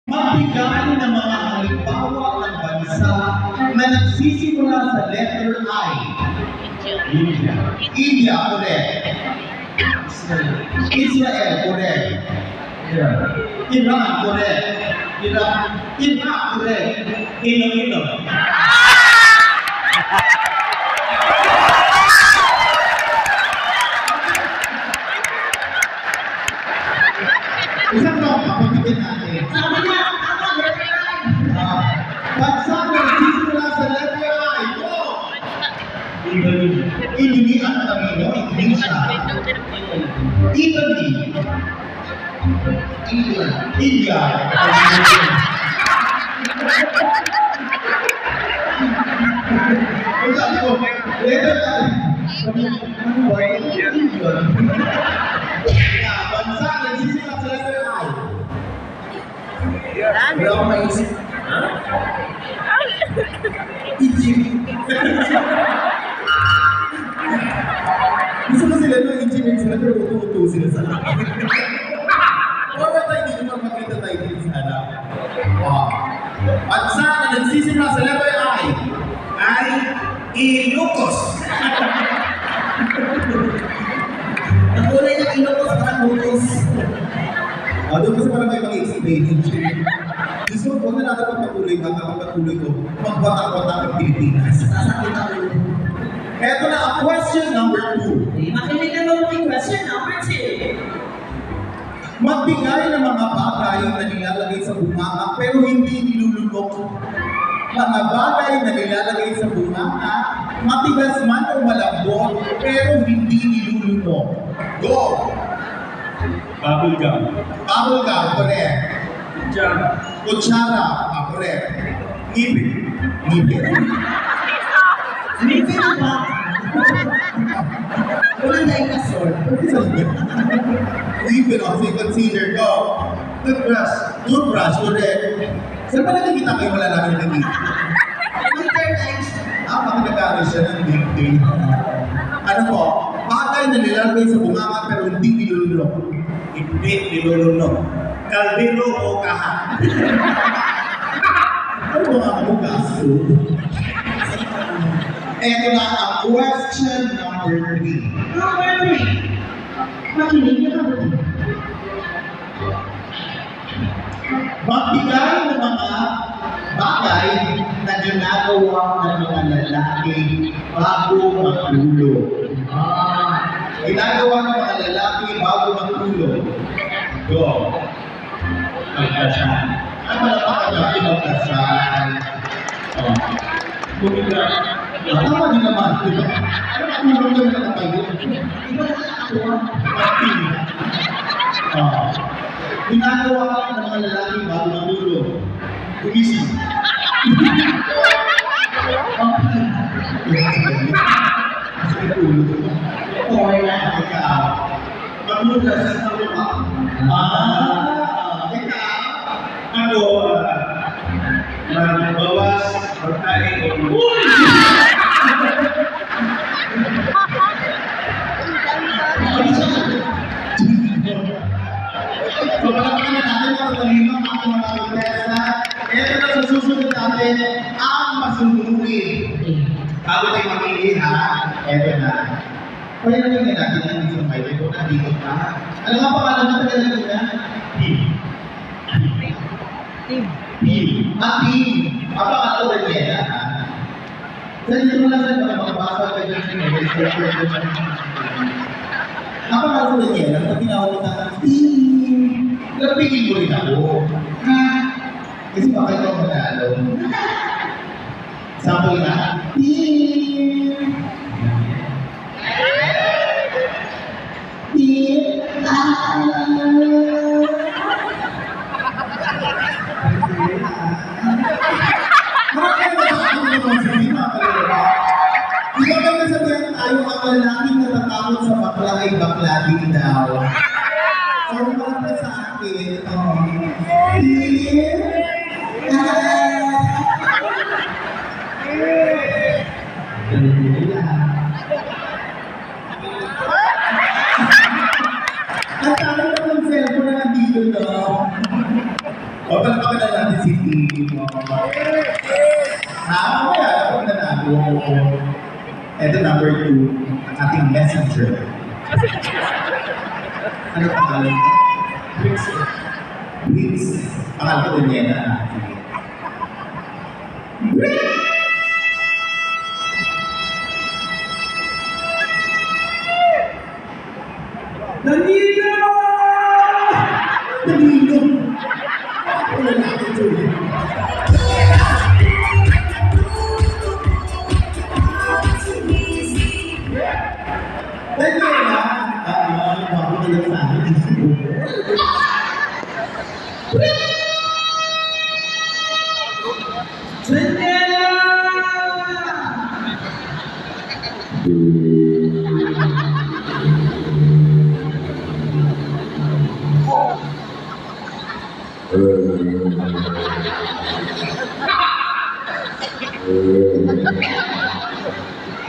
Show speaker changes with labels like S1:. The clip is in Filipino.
S1: Magbigay ng mga halimbawa ng bansa na nagsisimula sa letter I. India. India, correct. Israel, correct. Iran, correct. Iraq, correct. Iloilo. Isang lang, kapagpigyan natin. Bansa na nagsisimula sa letter I. Go! Indonesia, ano kami, no? Indonesia. Italy. India. Sabi ko, letter I. Bansa na nagsisimula sa letter I. Wala akong maisip. Egypt. Gusto ko sila ng engineering sila pero utu-utu sila sa akin. Wala tayo hindi naman makita tayo din sa alam. Wow. Bansa na nagsisimula sa letter I ay Ilocos. Nakulay ng Ilocos parang Ilocos. Doon kasi parang may mag-explain engineering. Gusto ko na natin magpatuloy ko magbatak-batak ng Pilipinas. Sasakit ako. Eto na ang question number 2.
S2: Makinig na mo yung question number 2.
S1: Magbigay ng mga bagay na nilalagay sa bunganga pero hindi nilulunok. Mga bagay na nilalagay sa bunganga, matigas man o malambot pero hindi nilulunok. Go!
S3: Bubble gum.
S1: Bubble gum, correct. Kutsara, correct. Ngipin. Ngipin.
S2: Ngipin ba? Walang dinosaur.
S1: Ngipin, sige, concealer, go. Toothbrush. Toothbrush, correct. Saan pa nakikita kayo malalaman ng ngipin? Bakit nag-aaral siya ng ngipin? Ano po? Bagay na nilalagay sa bunganga pero hindi nilulunok. Hindi nilulunok. Kaldero o kaha? Ano ba mga gasto? Ito na ang question number 3.
S2: Number 3. Makinig na mo.
S1: Magbigay ng mga bagay na ginagawa ng mga lalaki bago matulog. Ginagawa ng mga lalaki bago matulog. Go. Magdasal. Ay, malapakan natin magdasal. Bumila. Tama din naman. Ano matulog na naman tayo? Iba na ako. Pati. Ginagawa ng mga lalaki bago matulog. Gumising. Kasi tulog. Okay na. Ikaw. Matulog na sa tulog.
S3: Ako, magbawas pagkain o
S1: So, palapin na natin mga talino ang ating mga contesta. Ito na sa susunod natin ang masunurin. Bago tayo mamili ha, ito na. Kaya natin natin ang isang may ito, nandito pa. Ano nga pangalan na talaga nila? Team. Team. Ang pangalan na nila ha. Sa dito mo lang sa mga makabasa ka dyan sa mga ang pangalan na nila, pag tinawag kita ng team. Lapigin mo rin ako. Ha? Kasi baka ikaw manalo. Sample na. Team. Hindi ba sabihan tayo ang lalaking natatakot sa bakla ay bakla din daw? So, para sa akin, Ang tawag na ng cellphone na nandito, no? O, palapakita sensitive. Mamaya, ako na na. Ito number 2, ang ating messenger. Ano pangalan mo? Briggs. Pangalan ko din yan. Danilo! Danilo! Wala na ako dyan. Danilo! Bago nila sa akin. Danilo!